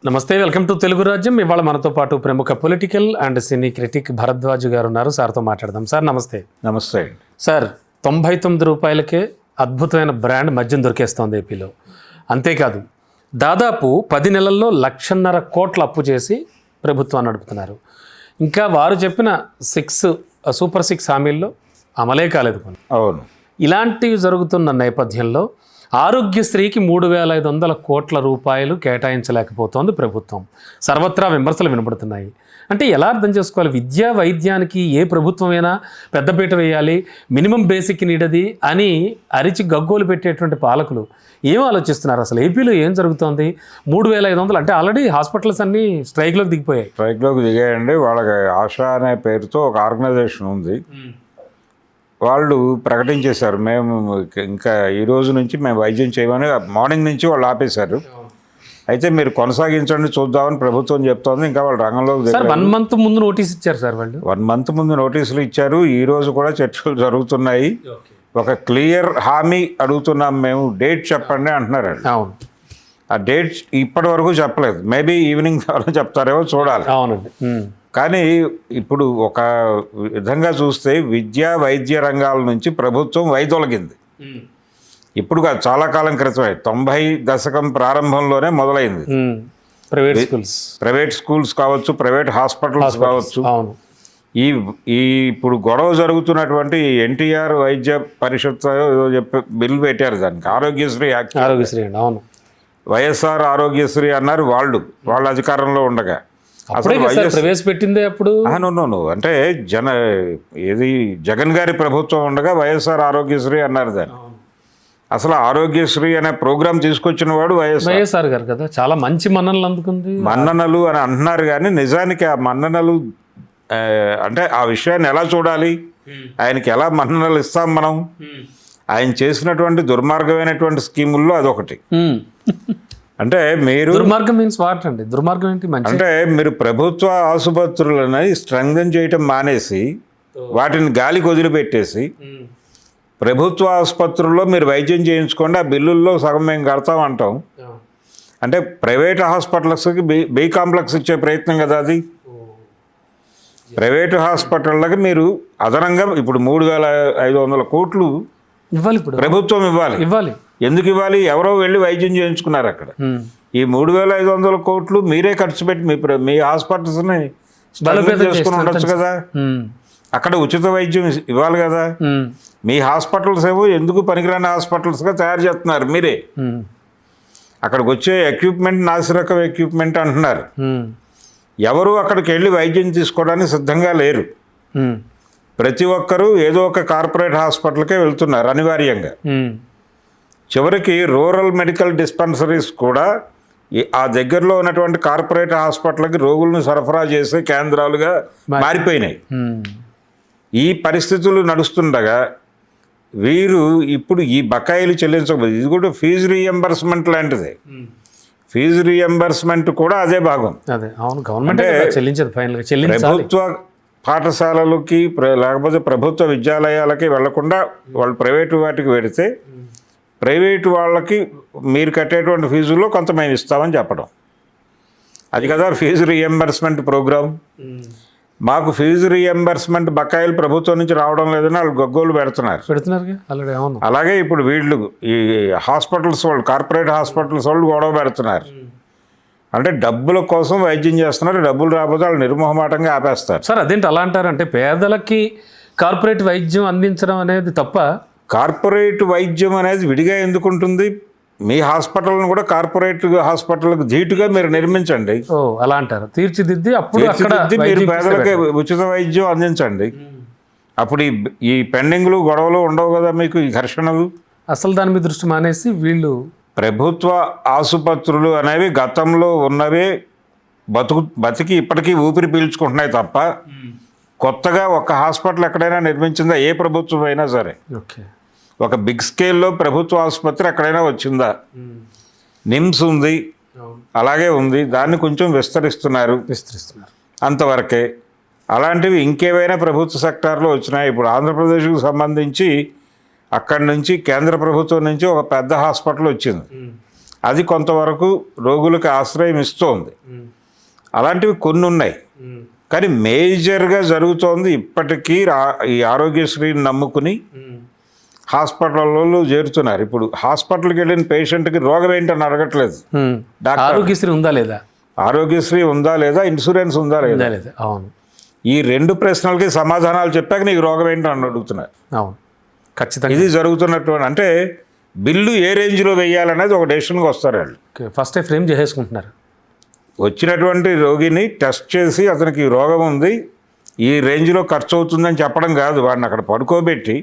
నమస్తే, welcome to Telugu రాజ్యం. ఇవాళ మనతో పాటు ప్రముఖ political and cine critic Bharadwaj గారు ఉన్నారు. సార్తో మాట్లాడదాం. సార్ నమస్తే. నమస్తే. సార్, 99 రూపాయలకే అద్భుతమైన బ్రాండ్ మద్యం దొరికేస్తోంది ఏపీలో. అంతేకాదు, దాదాపు 10 నెలల్లో 1,50,000 కోట్ల అప్పు చేసి ప్రభుత్వాన్ని నడుపుతున్నారు. ఇంకా వారు చెప్పిన సూపర్ 6 హామీల్లో అమలే కాలేదు. అవును. ఇలాంటివి జరుగుతున్న నేపథ్యంలో ఆరోగ్యశ్రీకి 3,500 కోట్ల రూపాయలు కేటాయించలేకపోతోంది ప్రభుత్వం. సర్వత్రా విమర్శలు వినబడుతున్నాయి. అంటే ఎలా అర్థం చేసుకోవాలి? విద్యా వైద్యానికి ఏ ప్రభుత్వమైనా పెద్దపీట వేయాలి, మినిమం బేసిక్ నీడ్ అది అని అరిచి గగ్గోలు పెట్టేటువంటి పాలకులు ఏం ఆలోచిస్తున్నారు? అసలు ఏపీలో ఏం జరుగుతోంది? 3,500 అంటే ఆల్రెడీ హాస్పిటల్స్ అన్నీ స్ట్రైక్లోకి దిగాయండి. వాళ్ళకి ఆశా అనే పేరుతో ఒక ఆర్గనైజేషన్ ఉంది. వాళ్ళు ప్రకటించేశారు, మేము ఇంకా ఈ రోజు నుంచి మేము వైద్యం చేయమని. మార్నింగ్ నుంచి వాళ్ళు ఆపేశారు. అయితే మీరు కొనసాగించండి చూద్దామని ప్రభుత్వం చెప్తోంది. ఇంకా వాళ్ళు రంగంలోకి 1 మంత్ ముందు నోటీస్ ఇచ్చారు సార్. వాళ్ళు 1 మంత్ ముందు నోటీసులు ఇచ్చారు. ఈ రోజు కూడా చర్చలు జరుగుతున్నాయి. ఒక క్లియర్ హామీ అడుగుతున్నాం, మేము డేట్ చెప్పండి అంటున్నారు. అవును, ఆ డేట్ ఇప్పటి వరకు చెప్పలేదు. మేబీ ఈవినింగ్ చెప్తారేమో చూడాలి. అవునండి. కానీ ఇప్పుడు ఒక విధంగా చూస్తే విద్యా వైద్య రంగాల నుంచి ప్రభుత్వం వైదొలగింది. ఇప్పుడు కాదు, చాలా కాలం క్రితమే, 90 దశకం ప్రారంభంలోనే మొదలైంది. ప్రైవేట్ స్కూల్స్ కావచ్చు, ప్రైవేట్ హాస్పిటల్స్ కావచ్చు. ఈ ఇప్పుడు గొడవ జరుగుతున్నటువంటి ఎన్టీఆర్ వైద్య పరిషత్ చెప్పి బిల్లు పెట్టారు, దానికి ఆరోగ్యశ్రీ యాక్ట్. అవును, వైఎస్ఆర్ ఆరోగ్యశ్రీ అన్నారు వాళ్ళ అధికారంలో ఉండగా. ప్రవేశపెట్టిందే అప్పుడు. అంటే జగన్ గారి ప్రభుత్వం ఉండగా వైఎస్ఆర్ ఆరోగ్యశ్రీ అన్నారు దాన్ని. అసలు ఆరోగ్యశ్రీ అనే ప్రోగ్రాం తీసుకొచ్చిన వాడు వైఎస్ఆర్ గారు కదా. చాలా మంచి మన్ననలు అందుకుంది. మన్ననలు అని అంటున్నారు, కానీ నిజానికి ఆ మన్ననలు అంటే ఆ విషయాన్ని ఎలా చూడాలి, ఆయనకి ఎలా మన్ననలు ఇస్తాం మనం? ఆయన చేసినటువంటి దుర్మార్గమైనటువంటి స్కీముల్లో అదొకటి. అంటే మీరు దుర్మార్గం మీన్స్ వాట్ అండి? దుర్మార్గం ఏంటి? అంటే మీరు ప్రభుత్వ ఆసుపత్రులని స్ట్రెంగ్థెన్ చేయటం మానేసి వాటిని గాలికి వదిలిపెట్టేసి ప్రభుత్వ ఆసుపత్రుల్లో మీరు వైద్యం చేయించుకోండి, ఆ బిల్లుల్లో సగం మేము కడతాం అంటాం. అంటే ప్రైవేట్ హాస్పిటల్స్కి బి కాంప్లెక్స్ ఇచ్చే ప్రయత్నం కదా అది. ప్రైవేటు హాస్పిటళ్ళకి మీరు అదనంగా ఇప్పుడు 3,500 కోట్లు ఇవ్వాలి, ప్రభుత్వం ఇవ్వాలి. ఎందుకు ఇవ్వాలి? ఎవరో వెళ్ళి వైద్యం చేయించుకున్నారు అక్కడ. ఈ 3,500 కోట్లు మీరే ఖర్చు పెట్టి మీ హాస్పిటల్స్ని చేసుకుని ఉండొచ్చు కదా. అక్కడ ఉచిత వైద్యం ఇవ్వాలి కదా. మీ హాస్పిటల్స్ ఏమో ఎందుకు పనికిరాని హాస్పిటల్స్గా తయారు చేస్తున్నారు మీరే. అక్కడికి వచ్చే ఎక్విప్మెంట్ నాసిరకం ఎక్విప్మెంట్ అంటున్నారు. ఎవరు అక్కడికి వెళ్ళి వైద్యం తీసుకోవడానికి సిద్ధంగా లేరు. ప్రతి ఒక్కరూ ఏదో ఒక కార్పొరేట్ హాస్పిటల్కే వెళ్తున్నారు అనివార్యంగా. చివరికి రూరల్ మెడికల్ డిస్పెన్సరీస్ కూడా ఆ దగ్గరలో ఉన్నటువంటి కార్పొరేట్ హాస్పిటల్కి రోగులను సరఫరా చేసే కేంద్రాలుగా మారిపోయినాయి. ఈ పరిస్థితులు నడుస్తుండగా వీరు ఇప్పుడు ఈ బకాయిలు చెల్లించకపోతే, ఇది కూడా ఫీజు రీఎంబర్స్మెంట్ లాంటిదే. ఫీజు రీఎంబర్స్మెంట్ కూడా అదే భాగం. ప్రభుత్వ పాఠశాలలకి లేకపోతే ప్రభుత్వ విద్యాలయాలకి వెళ్లకుండా వాళ్ళు ప్రైవేటు వాటికి పెడితే ప్రైవేటు వాళ్ళకి మీరు కట్టేటువంటి ఫీజుల్లో కొంత మేము ఇస్తామని చెప్పడం, అది కదా ఫీజు రీఎంబర్స్మెంట్ ప్రోగ్రాం. మాకు ఫీజు రీఎంబర్స్మెంట్ బకాయిలు ప్రభుత్వం నుంచి రావడం లేదని వాళ్ళు గగ్గోలు పెడుతున్నారు. అలాగే ఇప్పుడు వీళ్ళు ఈ హాస్పిటల్స్ వాళ్ళు, కార్పొరేట్ హాస్పిటల్స్ వాళ్ళు గొడవ పెడుతున్నారు. అంటే డబ్బుల కోసం వైద్యం చేస్తున్నారు, డబ్బులు రాకపోతే వాళ్ళు నిర్మోహమాటంగా ఆపేస్తారు. సార్ అదేంటి అలా అంటారు? అంటే పేదలకి కార్పొరేట్ వైద్యం అందించడం అనేది తప్ప? కార్పొరేట్ వైద్యం అనేది విడిగా ఎందుకు ఉంటుంది? మీ హాస్పిటల్ని కూడా కార్పొరేట్ హాస్పిటల్కి ధీటుగా మీరు నిర్మించండి. అలా అంటారు. తీర్చిదిద్ది మీరు పేదలకి ఉచిత వైద్యం అందించండి. అప్పుడు ఈ పెండింగ్లు గొడవలు ఉండవు కదా, మీకు ఈ ఘర్షణలు. అసలు దాని మీద దృష్టి మానేసి వీళ్ళు ప్రభుత్వ ఆసుపత్రులు అనేవి గతంలో ఉన్నవే బతికి ఇప్పటికీ ఊపిరి పీల్చుకుంటున్నాయి తప్ప కొత్తగా ఒక హాస్పిటల్ ఎక్కడైనా నిర్మించిందా ఏ ప్రభుత్వం అయినా సరే? ఒక బిగ్ స్కేల్లో ప్రభుత్వ ఆసుపత్రి ఎక్కడైనా వచ్చిందా? నిమ్స్ ఉంది, అలాగే ఉంది, దాన్ని కొంచెం విస్తరిస్తున్నారు అంతవరకే. అలాంటివి ఇంకేమైనా ప్రభుత్వ సెక్టార్లో వచ్చినాయి. ఇప్పుడు ఆంధ్రప్రదేశ్కు సంబంధించి అక్కడి నుంచి కేంద్ర ప్రభుత్వం నుంచి ఒక పెద్ద హాస్పిటల్ వచ్చింది, అది కొంతవరకు రోగులకు ఆశ్రయం ఇస్తోంది. అలాంటివి కొన్ని ఉన్నాయి. కానీ మేజర్గా జరుగుతోంది ఇప్పటికీ ఈ ఆరోగ్యశ్రీని నమ్ముకుని హాస్పిటల్లో చేరుతున్నారు. ఇప్పుడు హాస్పిటల్కి వెళ్ళిన పేషెంట్కి రోగం ఏంటని అడగట్లేదు డాక్టర్. ఆరోగ్యశ్రీ ఉందా లేదా, ఆరోగ్యశ్రీ ఉందా లేదా, ఇన్సూరెన్స్ ఉందా లేదా. అవును, ఈ 2 ప్రశ్నలకి సమాధానాలు చెప్పాక నీకు రోగం ఏంటని అడుగుతున్నారు. అవును, ఖచ్చితంగా. ఇది జరుగుతున్నటువంటి, అంటే బిల్లు ఏ రేంజ్లో వేయాలనేది ఒక డెసిషన్కి వస్తారు వాళ్ళు. ఫస్టే ఫ్రేమ్ చేసేసుకుంటున్నారు. వచ్చినటువంటి రోగిని టెస్ట్ చేసి అతనికి రోగం ఉంది, ఈ రేంజ్లో ఖర్చు అవుతుందని చెప్పడం కాదు, వాడిని అక్కడ పడుకోబెట్టి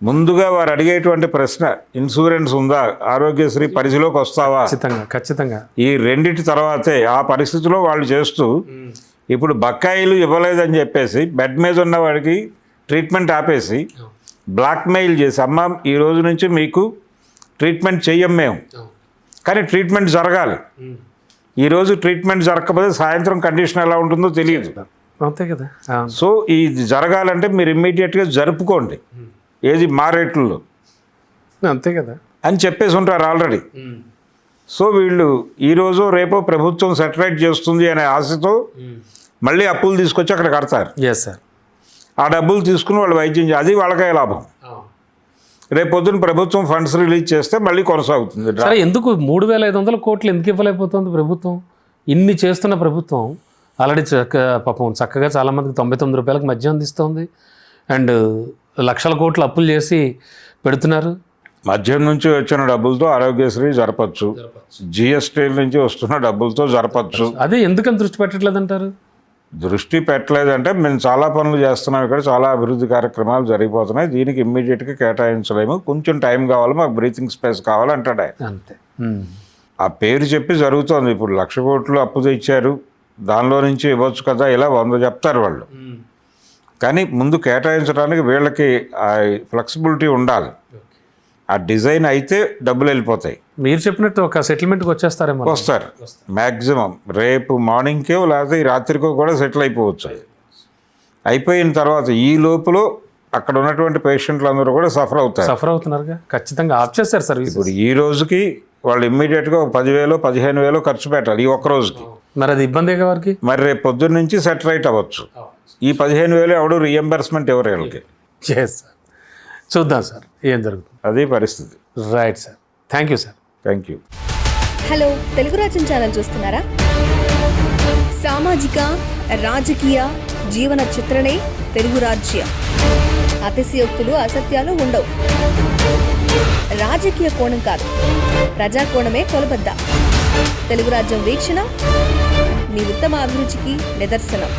ముందుగా వారు అడిగేటువంటి ప్రశ్న ఇన్సూరెన్స్ ఉందా, ఆరోగ్యశ్రీ పరిధిలోకి వస్తావా, ఖచ్చితంగా ఈ రెండిటి తర్వాతే ఆ పరిస్థితిలో వాళ్ళు చేస్తూ, ఇప్పుడు బకాయిలు ఇవ్వలేదని చెప్పేసి బెడ్ మీద ఉన్న వాడికి ట్రీట్మెంట్ ఆపేసి బ్లాక్మెయిల్ చేసి, అమ్మ ఈ రోజు నుంచి మీకు ట్రీట్మెంట్ చెయ్యం మేము, కానీ ట్రీట్మెంట్ జరగాలి, ఈరోజు ట్రీట్మెంట్ జరగకపోతే సాయంత్రం కండిషన్ ఎలా ఉంటుందో తెలియదు. అంతే కదా. సో ఇది జరగాలంటే మీరు ఇమ్మీడియట్గా జరుపుకోండి, ఏది మా రేట్లలో, అంతే కదా అని చెప్పేసి ఉంటారు ఆల్రెడీ. సో వీళ్ళు ఈరోజు రేపో ప్రభుత్వం సెటిలైట్ చేస్తుంది అనే ఆశతో మళ్ళీ అప్పులు తీసుకొచ్చి అక్కడ కడతారు. సార్, ఆ డబ్బులు తీసుకుని వాళ్ళు వైద్యం అది వాళ్ళకే లాభం. రేపు పొద్దున ప్రభుత్వం ఫండ్స్ రిలీజ్ చేస్తే మళ్ళీ కొనసాగుతుంది. సరే, ఎందుకు 3,500 కోట్లు ఎందుకు ఇవ్వలేకపోతుంది ప్రభుత్వం? ఇన్ని చేస్తున్న ప్రభుత్వం ఆల్రెడీ పాపం చక్కగా చాలామందికి 99 రూపాయలకు మద్యం అందిస్తుంది, అండ్ లక్షల కోట్లు అప్పులు చేసి పెడుతున్నారు. మద్యం నుంచి వచ్చిన డబ్బులతో ఆరోగ్యశ్రీ జరపచ్చు, జిఎస్టీ నుంచి వస్తున్న డబ్బులతో జరపచ్చు. అదే ఎందుకని దృష్టి పెట్టట్లేదు అంటారు? దృష్టి పెట్టలేదంటే మేము చాలా పనులు చేస్తున్నాం, ఇక్కడ చాలా అభివృద్ధి కార్యక్రమాలు జరిగిపోతున్నాయి, దీనికి ఇమ్మీడియట్గా కేటాయించలేము, కొంచెం టైం కావాలి, మాకు బ్రీతింగ్ స్పేస్ కావాలంటాడు ఆయన. అంతే. ఆ పేరు చెప్పి జరుగుతోంది. ఇప్పుడు 1,00,000 కోట్లు అప్పు తెచ్చారు, దానిలో నుంచి ఇవ్వచ్చు కదా, ఇలా 100 చెప్తారు వాళ్ళు. కానీ ముందు కేటాయించడానికి వీళ్ళకి ఆ ఫ్లెక్సిబిలిటీ ఉండాలి. ఆ డిజైన్ అయితే డబ్బులు వెళ్ళిపోతాయి. మీరు చెప్పినట్టు ఒక సెటిల్మెంట్కి వచ్చేస్తారేమో. వస్తారు మ్యాక్సిమం రేపు మార్నింగ్కో లేకపోతే ఈ రాత్రికో కూడా సెటిల్ అయిపోవచ్చు. అయిపోయిన తర్వాత ఈ లోపల అక్కడ ఉన్నటువంటి పేషెంట్లు అందరూ కూడా సఫర్ అవుతున్నారుగా. ఖచ్చితంగా ఆఫ్ చేస్తారు సర్వీస్. ఇప్పుడు ఈ రోజుకి వాళ్ళు ఇమ్మీడియట్గా 10,000 15,000 ఖర్చు పెట్టాలి ఈ ఒక్క రోజుకి. మరి అది ఇబ్బందిగా వారికి. మరి రేపు పొద్దున్న నుంచి సెటిలైట్ అవ్వచ్చు. ఈ 15,000 ఎవడు రీఎంబర్స్మెంట్ ఎవరు వీళ్ళకి. చూద్దాం సార్ ఏం జరుగుతుంది. అదే పరిస్థితి. Right sir, thank you sir. Thank you. Hello, Telugu రాజ్యం ఛానల్ చూస్తున్నారా? సామాజిక రాజకీయ జీవన చిత్రణే తెలుగు రాజ్యం. అతిశయోక్తులు అసత్యాలు ఉండవు. రాజకీయ కోణం కాదు, ప్రజా కోణమే కొలబద్ద. తెలుగు రాజ్యం వీక్షణ మీ ఉత్తమ అభిరుచికి నిదర్శనం.